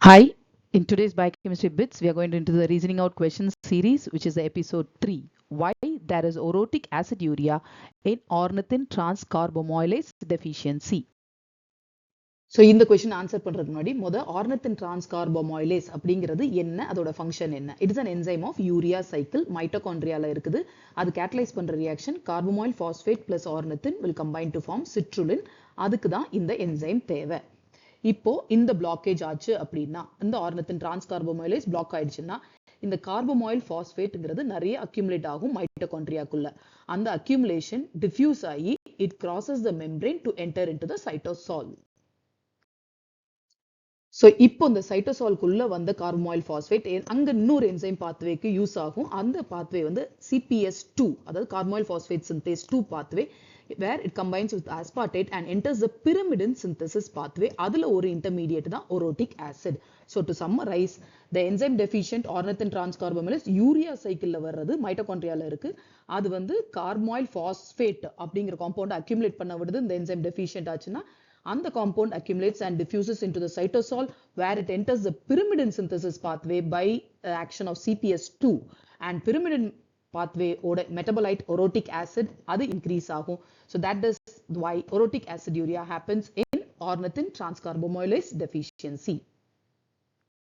Hi, in today's Biochemistry Bits, we are going into the Reasoning Out Questions series, which is the episode 3. Why there is orotic aciduria in ornithine transcarbamylase deficiency. So இந்த question answer பண்ணுறதுக்கு முன்னாடி ornithine transcarbamylase அப்படிங்கிறது என்ன, அதோட function என்ன? It's an enzyme of urea cycle, மைட்டோகாண்ட்ரியால இருக்குது. அது கேட்டலைஸ் பண்ணுற reaction carbamoyl phosphate plus ornithine will combine to form citrulline. அதுக்கு தான் இந்த என்சைம் தேவை. இப்போ இந்த பிளாக்கேஜ் ஆச்சு அப்படின்னா, இந்த ஆர்னித்தின் டிரான்ஸ்கார்போமைலேஸ் பிளாக் ஆயிடுச்சுன்னா, இந்த கார்போமைல் ஃபாஸ்பேட்ங்கிறது நிறைய அக்யூமுலேட் ஆகும் மைட்டோகாண்ட்ரியாக்குள்ள. அந்த அக்யூமுலேஷன் டிஃப்யூஸ் ஆகி it crosses the membrane to enter into the cytosol. So இப்போ இந்த சைட்டோசால்குள்ள வந்த கார்போமைல் ஃபாஸ்பேட் அங்க இன்னொரு என்சைம் பாத்வேக்கு யூஸ் ஆகும். அந்த பாத்வே வந்து CPS2, அதாவது carbamoyl phosphate synthase 2 pathway, where it combines with aspartate and enters the pyrimidine synthesis pathway. அதுல ஒரு இன்டர்மீடியேட் தான் orotic acid. So to summarize, the enzyme deficient ornithine transcarbamylase urea சைக்கிள்ல வர்றது மைட்டோகாண்ட்ரியால இருக்கு. அது வந்து கார்போமைல் ஃபாஸ்பேட் அப்படிங்கிற காம்பவுண்ட் அக்யூமுலேட் பண்ண விடுது. இந்த என்சைம் டெஃபிஷியன்ட் ஆச்சுன்னா and the compound accumulates and diffuses into the cytosol, where it enters the pyrimidine synthesis pathway by action of CPS2, and pyrimidine pathway oda metabolite orotic acid adu increase agum. So that is why orotic aciduria happens in ornithine transcarbamylase deficiency.